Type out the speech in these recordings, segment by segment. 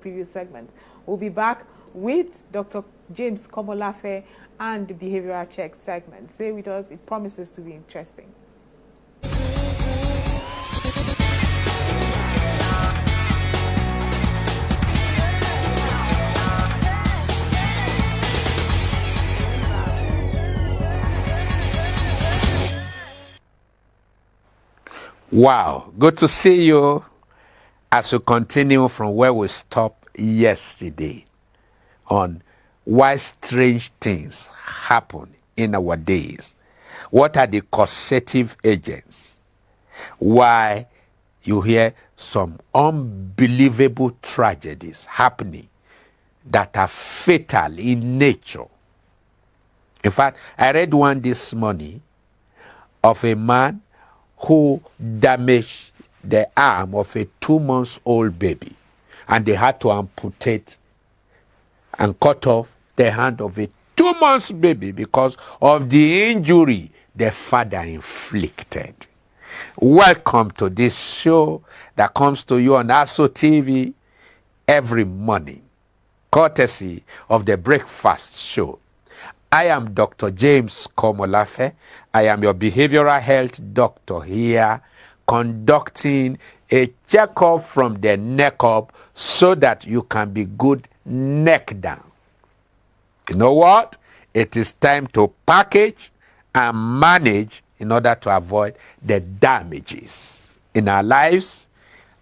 previous segment. We'll be back with Dr. James Komolafe and the behavioral check segment. Stay with us. It promises to be interesting. Wow, good to see you as we continue from where we stopped yesterday on why strange things happen in our days. What are the causative agents? Why you hear some unbelievable tragedies happening that are fatal in nature. In fact, I read one this morning of a man who damaged the arm of a 2-month-old baby, and they had to amputate and cut off the hand of a 2-month baby because of the injury the father inflicted. Welcome to this show that comes to you on ASO TV every morning, courtesy of the Breakfast Show. I am Dr. James Komolafe. I am your behavioral health doctor here, conducting a checkup from the neck up so that you can be good neck down. You know what? It is time to package and manage in order to avoid the damages in our lives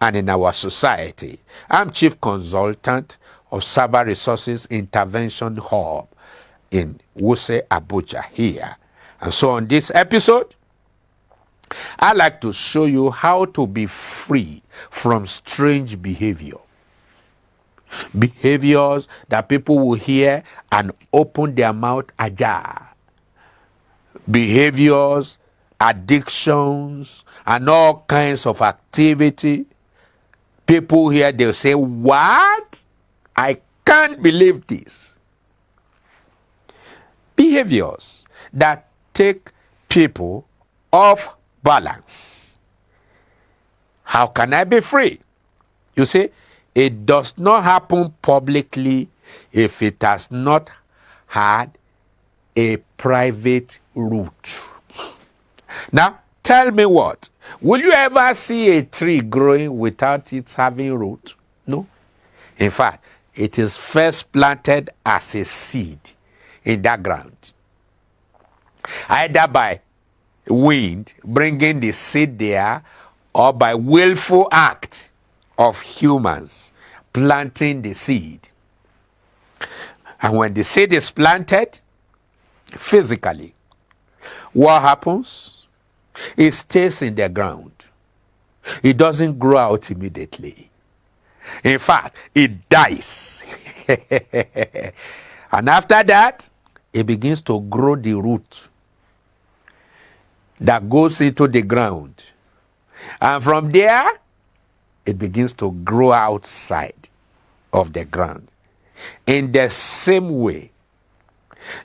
and in our society. I'm Chief Consultant of Cyber Resources Intervention Hub in Wuse, Abuja here. And so on this episode, I'd like to show you how to be free from strange behavior. Behaviors that people will hear and open their mouth ajar. Behaviors, addictions, and all kinds of activity. People here, they'll say, what? I can't believe this. Behaviors that take people off balance. How can I be free? You see, it does not happen publicly if it has not had a private root. Now, tell me what? Will you ever see a tree growing without it having root? No. In fact, it is first planted as a seed in that ground, either by wind bringing the seed there or by willful act of humans planting the seed. And when the seed is planted physically, what happens? It stays in the ground. It doesn't grow out immediately. In fact, it dies. And after that, it begins to grow the root that goes into the ground. And from there, it begins to grow outside of the ground. In the same way,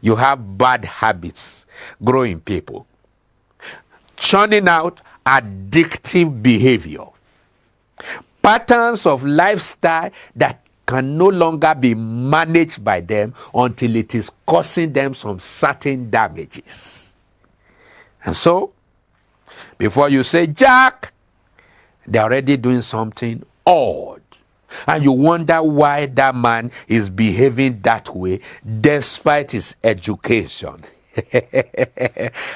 you have bad habits growing people, churning out addictive behavior, patterns of lifestyle that can no longer be managed by them until it is causing them some certain damages. And so, before you say, Jack, they're already doing something odd. And you wonder why that man is behaving that way despite his education.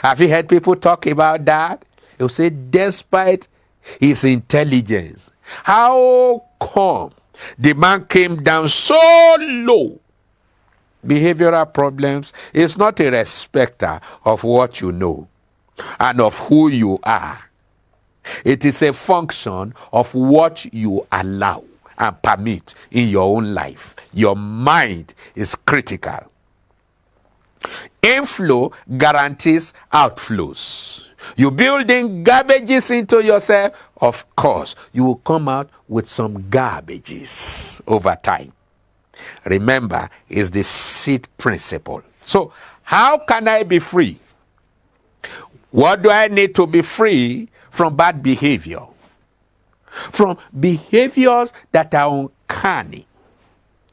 Have you heard people talk about that? They'll say, despite his intelligence, how come the man came down so low? Behavioral problems is not a respecter of what you know and of who you are. It is a function of what you allow and permit in your own life. Your mind is critical. Inflow guarantees outflows. You building garbages into yourself, of course, you will come out with some garbages over time. Remember, it's the seed principle. So, how can I be free? What do I need to be free from bad behavior? From behaviors that are uncanny,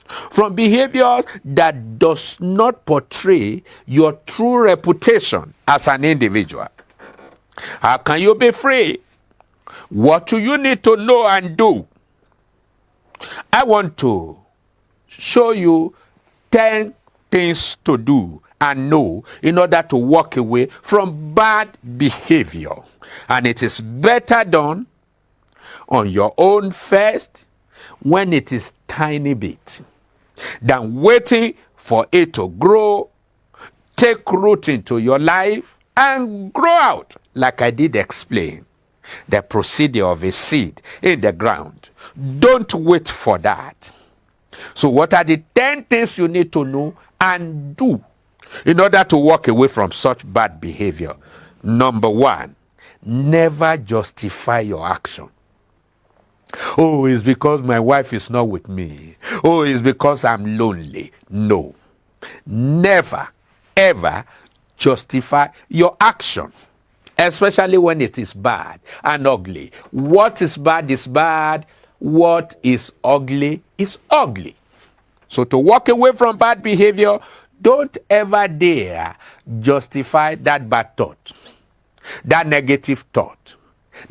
from behaviors that does not portray your true reputation as an individual. How can you be free? What do you need to know and do? I want to show you 10 things to do and know in order to walk away from bad behavior. And it is better done on your own first when it is tiny bit than waiting for it to grow, take root into your life, and grow out, like I did explain. The procedure of a seed in the ground. Don't wait for that. So what are the 10 things you need to know and do in order to walk away from such bad behavior? Number 1, never justify your action. Oh, it's because my wife is not with me. Oh, it's because I'm lonely. No. Never, ever justify your action, especially when it is bad and ugly. What is bad is bad. What is ugly is ugly. So to walk away from bad behavior, don't ever dare justify that bad thought, that negative thought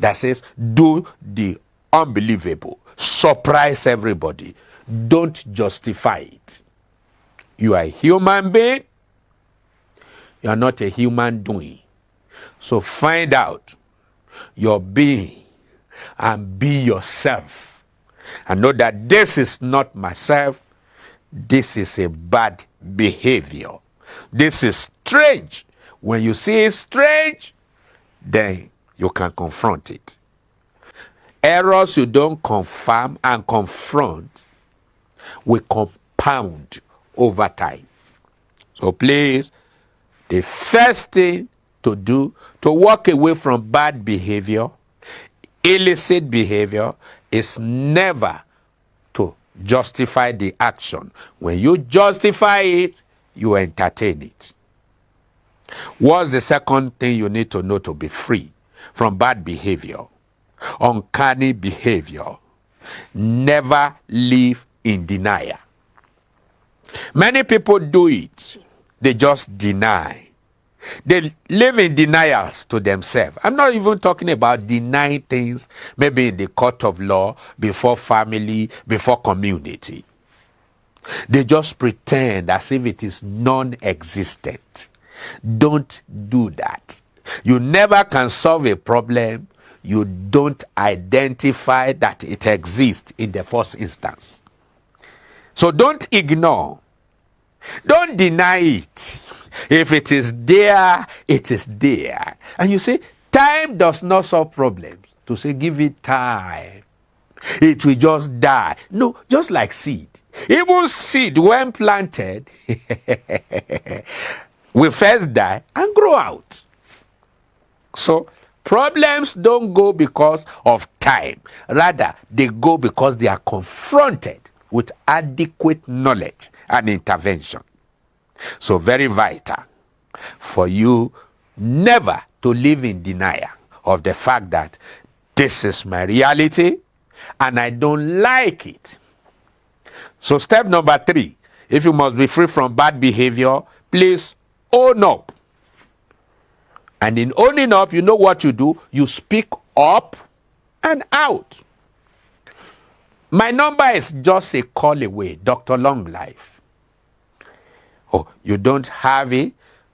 that says do the unbelievable, surprise everybody. Don't justify it. You are a human being. You are not a human doing. So find out your being and be yourself. And know that this is not myself. This is a bad behavior. This is strange. When you see it strange, then you can confront it. Errors you don't confirm and confront will compound over time. So please, the first thing to do to walk away from bad behavior, illicit behavior, is never to justify the action. When you justify it, you entertain it. What's the second thing you need to know to be free from bad behavior? Uncanny behavior. Never live in denial. Many people do it. They just deny. They live in denials to themselves. I'm not even talking about denying things maybe in the court of law, before family, before community. They just pretend as if it is non-existent. Don't do that. You never can solve a problem you don't identify that it exists in the first instance. So don't ignore. Don't deny it. If it is there, it is there. And you say, time does not solve problems. To say, give it time, it will just die. No, just like seed. Even seed, when planted, will first die and grow out. So, problems don't go because of time. Rather, they go because they are confronted with adequate knowledge and intervention. So very vital for you never to live in denial of the fact that this is my reality and I don't like it. So step number 3, if you must be free from bad behavior, please own up. And in owning up, you know what you do? You speak up and out. My number is just a call away, Dr. Long Life. Oh, you don't have it?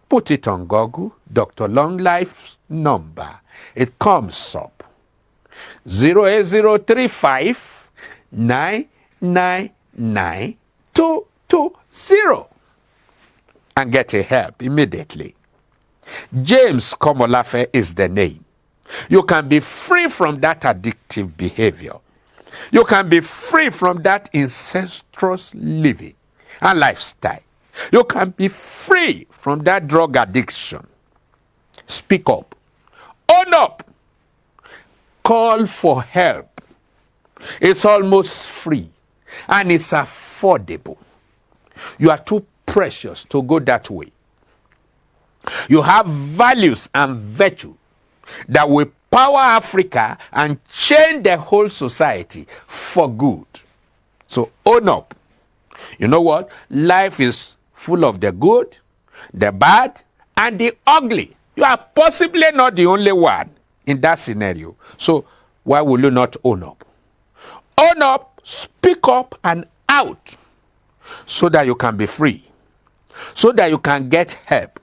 Put it on Google, Dr. Long Life's number. It comes up. 08035 999 220. And get a help immediately. James Komolafe is the name. You can be free from that addictive behavior. You can be free from that incestuous living and lifestyle. You can be free from that drug addiction. Speak up. Own up. Call for help. It's almost free and it's affordable. You are too precious to go that way. You have values and virtue that will power Africa and change the whole society for good. So own up You know what? Life is full of the good, the bad, and the ugly. You are possibly not the only one in that scenario. So why will you not own up? Own up, speak up and out, so that you can be free, so that you can get help.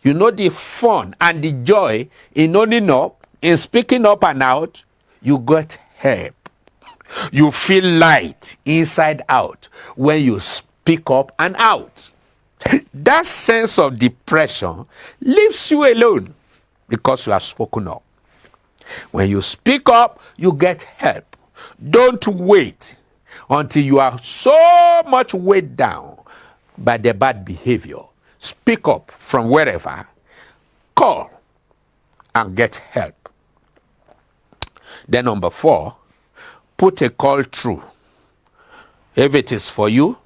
You know the fun and the joy in owning up, in speaking up and out, you get help. You feel light inside out when you speak up and out. That sense of depression leaves you alone because you have spoken up. When you speak up, you get help. Don't wait until you are so much weighed down by the bad behavior. Speak up from wherever. Call and get help. Then number 4, put a call through. If it is for you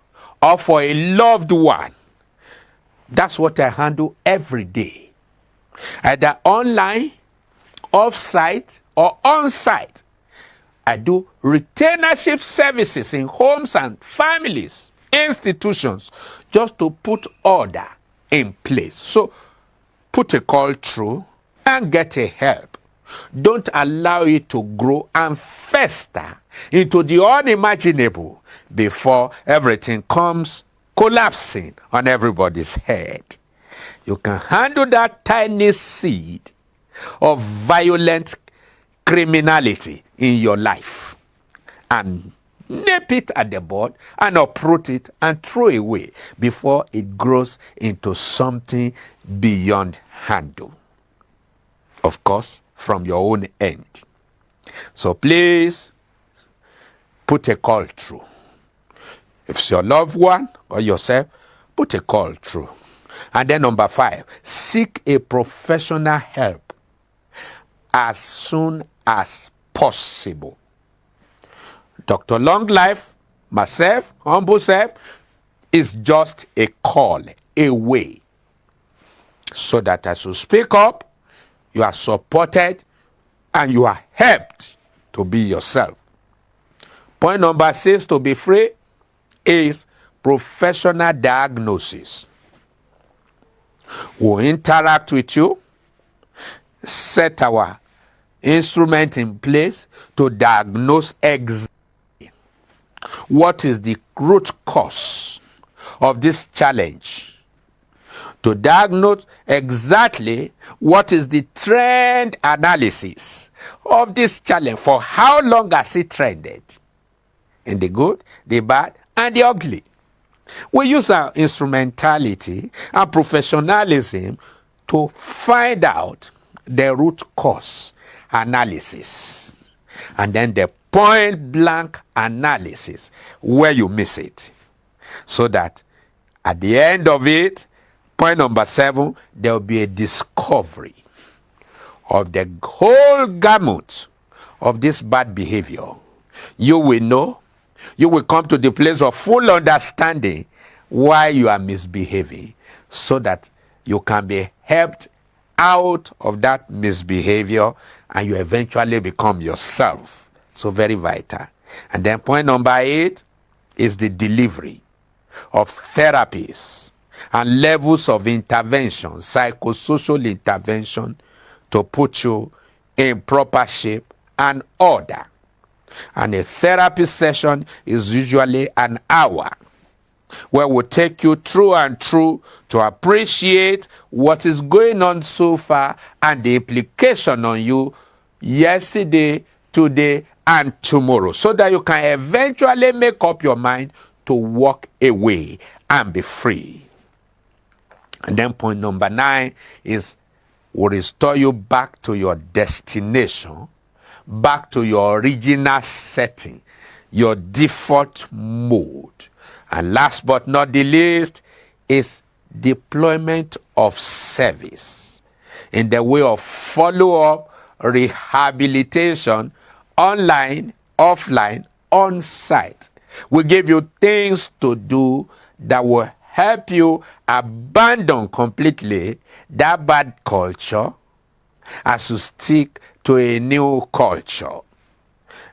or for a loved one, that's what I handle every day. Either online, off-site, or on-site. I do retainership services in homes and families, institutions, just to put order in place. So put a call through and get a help. Don't allow it to grow and fester into the unimaginable before everything comes collapsing on everybody's head. You can handle that tiny seed of violent criminality in your life and nip it at the bud and uproot it and throw away before it grows into something beyond handle. Of course, from your own end. So please put a call through. If it's your loved one or yourself, put a call through. And then number 5, seek a professional help as soon as possible. Dr. Long Life, myself, humble self, is just a call away. So that as you speak up, you are supported and you are helped to be yourself. Point number 6 to be free is professional diagnosis. We'll interact with you, set our instrument in place to diagnose exactly what is the root cause of this challenge, to diagnose exactly what is the trend analysis of this challenge. For how long has it trended? In the good, the bad, and the ugly. We use our instrumentality and professionalism to find out the root cause analysis, and then the point blank analysis where you miss it, so that at the end of it, point number 7, there will be a discovery of the whole gamut of this bad behavior. You will know, you will come to the place of full understanding why you are misbehaving, so that you can be helped out of that misbehavior and you eventually become yourself. So very vital. And then point number 8 is the delivery of therapies and levels of intervention, psychosocial intervention, to put you in proper shape and order. And a therapy session is usually an hour, where we'll take you through and through to appreciate what is going on so far and the implication on you yesterday, today, and tomorrow, so that you can eventually make up your mind to walk away and be free. And then point number 9 is will restore you back to your destination, back to your original setting, your default mode. And last but not the least is deployment of service in the way of follow-up, rehabilitation, online, offline, on-site. We give you things to do that will help you abandon completely that bad culture as you stick to a new culture.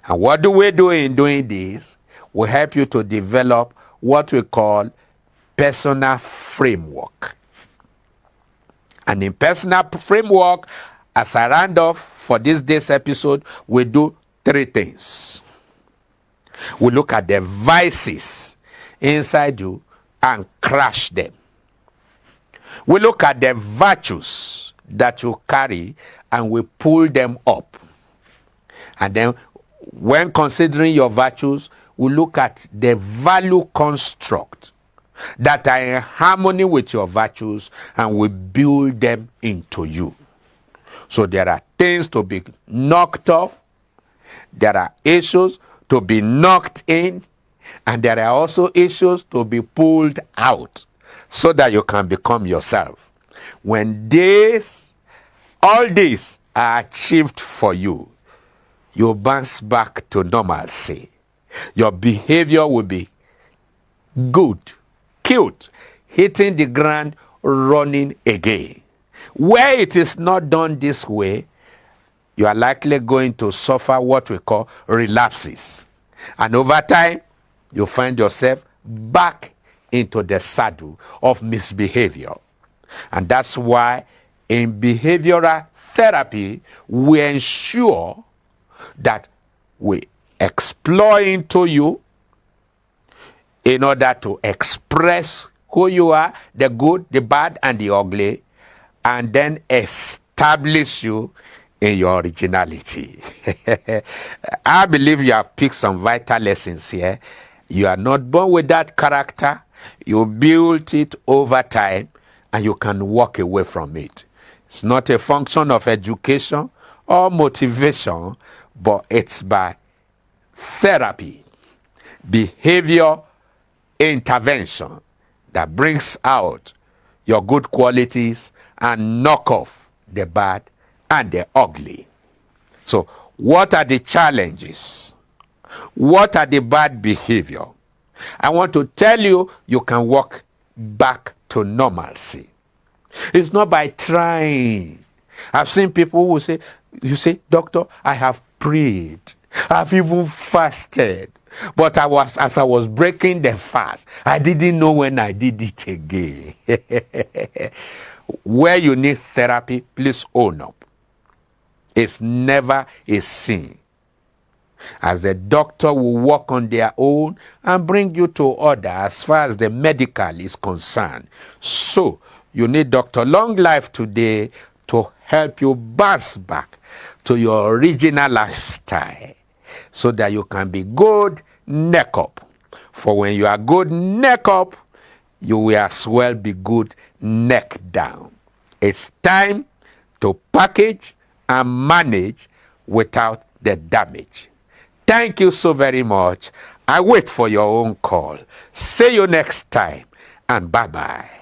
And what do we do in doing this? We help you to develop what we call personal framework. And in personal framework, as I round off for this day's episode, we do three things. We look at the vices inside you and crush them. We look at the virtues that you carry and we pull them up. And then when considering your virtues, we look at the value construct that are in harmony with your virtues and we build them into you. So there are things to be knocked off, there are issues to be knocked in, and there are also issues to be pulled out so that you can become yourself. When all these are achieved for you, you bounce back to normalcy. Your behavior will be good, cute, hitting the ground, running again. Where it is not done this way, you are likely going to suffer what we call relapses. And over time, you find yourself back into the saddle of misbehavior. And that's why in behavioral therapy, we ensure that we explore into you in order to express who you are, the good, the bad, and the ugly, and then establish you in your originality. I believe you have picked some vital lessons here. You are not born with that character. You built it over time, and you can walk away from it. It's not a function of education or motivation, but it's by therapy, behavior intervention that brings out your good qualities and knock off the bad and the ugly. So, what are the challenges? What are the bad behavior? I want to tell you, you can walk back to normalcy. It's not by trying. I've seen people who say, you say, doctor, I have prayed. I've even fasted. But as I was breaking the fast, I didn't know when I did it again. Where you need therapy, please own up. It's never a sin. As the doctor will work on their own and bring you to order as far as the medical is concerned. So, you need Dr. Long Life today to help you bounce back to your original lifestyle so that you can be good neck up. For when you are good neck up, you will as well be good neck down. It's time to package and manage without the damage. Thank you so very much. I wait for your own call. See you next time, and bye-bye.